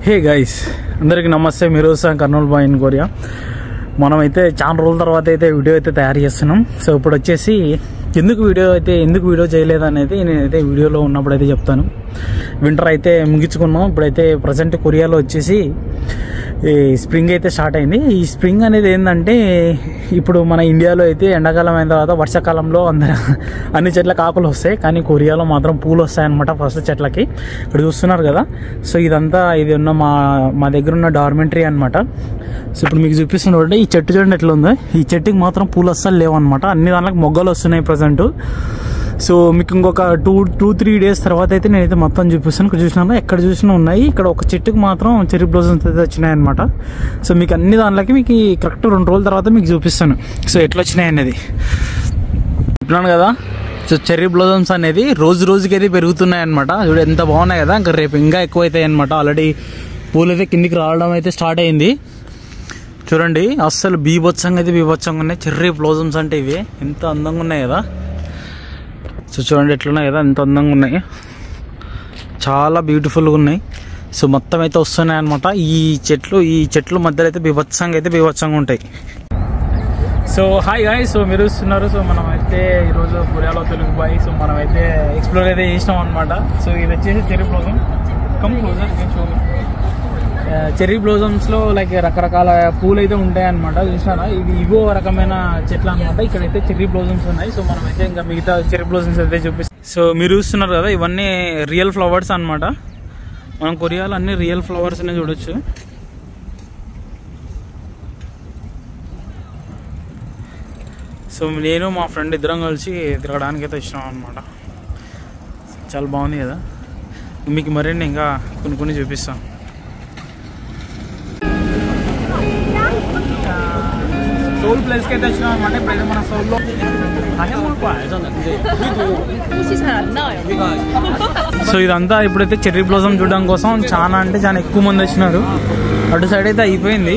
Hey guys, అందరికీ నమస్తే. మీరు కర్నూలు బాయ్ ఇన్ కొరియా. మనమైతే చాలా రోజుల తర్వాత అయితే వీడియో అయితే తయారు చేస్తున్నాం. సో ఇప్పుడు వచ్చేసి ఎందుకు వీడియో చేయలేదు అనేది నేనైతే వీడియోలో ఉన్నప్పుడు అయితే చెప్తాను. వింటర్ అయితే ముగించుకున్నాం. ఇప్పుడైతే ప్రజెంట్ కొరియాలో వచ్చేసి ఈ స్ప్రింగ్ అయితే స్టార్ట్ అయింది. ఈ స్ప్రింగ్ అనేది ఏంటంటే, ఇప్పుడు మన ఇండియాలో అయితే ఎండాకాలం అయిన తర్వాత వర్షాకాలంలో అన్ని చెట్లకు ఆకులు వస్తాయి, కానీ కొరియాలో మాత్రం పూలు వస్తాయన్నమాట ఫస్ట్ చెట్లకి. ఇక్కడ చూస్తున్నారు కదా. సో ఇది ఉన్న మా దగ్గర ఉన్న డార్మెంటరీ అనమాట. సో ఇప్పుడు మీకు చూపిస్తున్నట్టు ఈ చెట్టు చూడండి ఎట్లా ఉందో. ఈ చెట్టుకి మాత్రం పూలు అస్సలు లేవన్నమాట. అన్ని దాంట్లోకి మొగ్గలు వస్తున్నాయి ప్రజెంట్. సో మీకు ఇంకొక 2-3 days తర్వాత అయితే నేనైతే మొత్తం చూపిస్తాను. ఇక్కడ చూసినా ఎక్కడ చూసినా ఉన్నాయి. ఇక్కడ ఒక చెట్టుకు మాత్రం చెర్రీ బ్లోజమ్స్ అయితే వచ్చినాయి అనమాట. సో మీకు అన్ని దాంట్లోకి మీకు కరెక్ట్ 2 రోజుల తర్వాత మీకు చూపిస్తాను సో ఎట్లా వచ్చినాయి అనేది. చెప్పినాను కదా. సో చెర్రీ బ్లోజమ్స్ అనేది రోజుకి అయితే పెరుగుతున్నాయి అనమాట. చూడు ఎంత బాగున్నాయి కదా. ఇంకా రేపు ఇంకా ఎక్కువ అవుతాయి అనమాట. ఆల్రెడీ పూలు అయితే కిందికి రావడం అయితే స్టార్ట్ అయింది. చూడండి అస్సలు బీభత్సంగా ఉన్నాయి చెర్రీ బ్లోజమ్స్ అంటే. ఇవి ఎంత అందంగా ఉన్నాయి కదా. సో చూడండి ఎట్లున్నాయి కదా, ఎంత అందంగా ఉన్నాయి, చాలా బ్యూటిఫుల్గా ఉన్నాయి. సో మొత్తం అయితే వస్తున్నాయి అనమాట. ఈ చెట్లు మధ్యలో అయితే బీభత్సంగా ఉంటాయి. సో హాయ్ గాయ్స్, సో మీరు చూస్తున్నారు. సో మనం అయితే ఈరోజు కొరియాలో తెలుగు బాయ్. సో మనం అయితే ఎక్స్ప్లోర్ అయితే చేసినాం అనమాట. సో ఇది వచ్చేసి చెర్రీ బ్లోజమ్. చెర్రీ బ్లోజమ్స్ లో లైక్ రకరకాల పూలు అయితే ఉంటాయి అనమాట. చూసినారా, ఇవో రకమైన చెట్లు అనమాట. ఇక్కడైతే చెర్రీ బ్లోజమ్స్ ఉన్నాయి. సో మనం అయితే ఇంకా మిగతా చెర్రీ బ్లోజమ్స్ అయితే చూపిస్తాం. సో మీరు చూస్తున్నారు కదా, ఇవన్నీ రియల్ ఫ్లవర్స్ అనమాట. మనం కొరియాలో అన్ని రియల్ ఫ్లవర్స్ అనే చూడొచ్చు. సో నేను మా ఫ్రెండ్ ఇద్దరం కలిసి తిరగడానికి అయితే వచ్చినాం అనమాట. చాలా బాగుంది కదా. మీకు మరిన్ని ఇంకా కొన్ని చూపిస్తాం. సోల్ ప్లేస్కి అయితే వచ్చినాం అనమాట. ఇప్పుడైతే మన సోల్లో సో ఇదంతా ఇప్పుడైతే చెర్రీ బ్లోజమ్ చూడడం కోసం చాలా ఎక్కువ మంది వచ్చినారు. అటు సైడ్ అయితే అయిపోయింది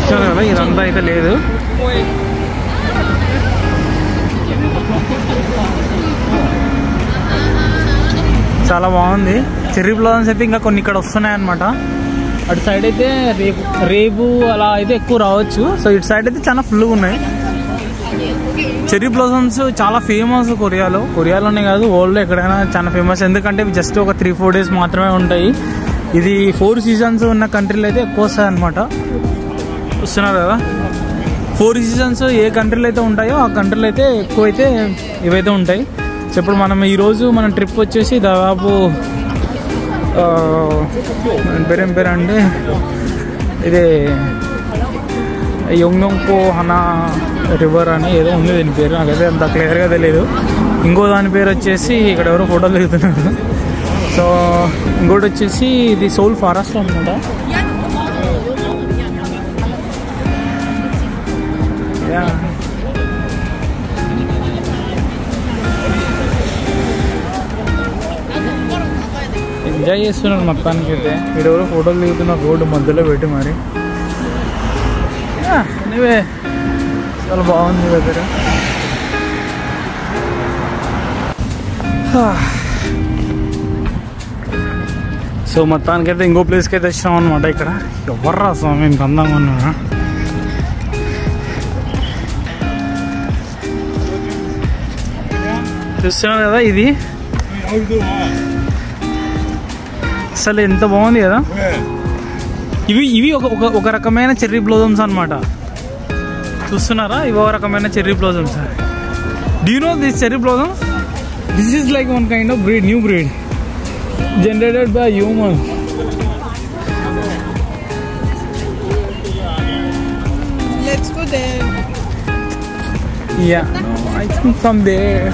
కదా, ఇదంతా అయితే లేదు. చాలా బాగుంది. చెర్రీ బ్లోజమ్స్ అయితే ఇంకా కొన్ని ఇక్కడ వస్తున్నాయి అనమాట. అటు సైడ్ అయితే రేపు అలా అయితే ఎక్కువ రావచ్చు. సో ఇటు సైడ్ అయితే చాలా ఫుల్గా ఉన్నాయి. చెర్రీ బ్లోజమ్స్ చాలా ఫేమస్ కొరియాలోనే కాదు, వరల్డ్లో ఎక్కడైనా చాలా ఫేమస్. ఎందుకంటే ఇవి జస్ట్ ఒక 3-4 days మాత్రమే ఉంటాయి. ఇది 4 seasons ఉన్న కంట్రీలో అయితే ఎక్కువ వస్తాయి అనమాట. వస్తున్నారు కదా. 4 seasons ఏ కంట్రీలో అయితే ఉంటాయో ఆ కంట్రీలో అయితే ఎక్కువ అయితే ఇవైతే ఉంటాయి. సో ఇప్పుడు ఈరోజు మన ట్రిప్ వచ్చేసి దాదాపు పేరేం పేరు అంటే ఇది యోంగ్యోంగ్పో హనా రివర్ అని ఏదో ఉంది దీని పేరు. నాకైతే అంత క్లియర్గా తెలియదు. ఇంకో దాని పేరు వచ్చేసి ఇక్కడ ఎవరో ఫోటోలు దిగుతున్నారు. సో ఇంకోటి వచ్చేసి ఇది సోల్ ఫారెస్ట్ అనమాట. ఎంజాయ్ చేస్తున్నారు మొత్తానికి అయితే. వీడెవరో ఫోటోలు దిగుతున్నారు రోడ్డు మధ్యలో పెట్టి మరి. ఎనీవే చాలా బాగుంది దగ్గర. సో మొత్తానికైతే ఇంకో ప్లేస్కి అయితే వచ్చాం అనమాట. ఇక్కడ ఎవర్రా స్వామి ఇంత అందంగా ఉన్నా. చూస్తున్నాను కదా, ఇది అసలు ఎంత బాగుంది కదా. ఇవి ఒక రకమైన చెర్రీ బ్లోజమ్స్ అనమాట. చూస్తున్నారా, ఇవి ఒక రకమైన cherry blossoms. Do you know this cherry blossoms? This is like one kind of breed, new breed generated by humans. Let's go there. Yeah, no, I think from there.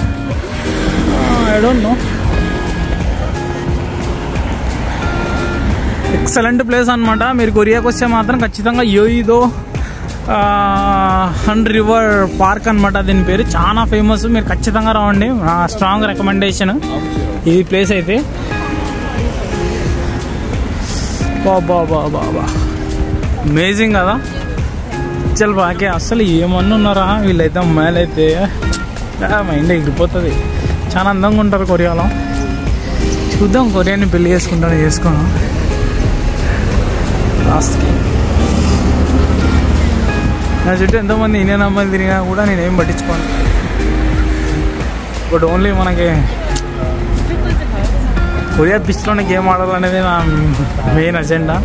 I don't know. Excellent place అనమాట. మీరు కొరియాకి వస్తే మాత్రం ఖచ్చితంగా యోయిదో హన్ river park అనమాట దీని పేరు. చాలా famous. మీరు ఖచ్చితంగా రావండి, స్ట్రాంగ్ రికమెండేషన్ ఇది ప్లేస్ అయితే. బాబా అమేజింగ్ కదా. చల్ బాకే అసలు ఏమన్నా ఉన్నారా వీళ్ళైతే. అమ్మాయిలు అయితే మైండ్ ఎగిరిపోతుంది. చాలా అందంగా ఉంటారు కొరియాలో. చూద్దాం, కొరియాని పెళ్లి చేసుకుంటాను చేసుకోను లాస్ట్కి. నా చుట్టూ ఎంతోమంది ఇండియన్ అమ్మాయిలు తిరిగినా కూడా నేనేం పట్టించుకోను. బట్ ఓన్లీ మనకి కొరియా పిచ్లోనే గేమ్ ఆడాలనేది నా మెయిన్ అజెండా.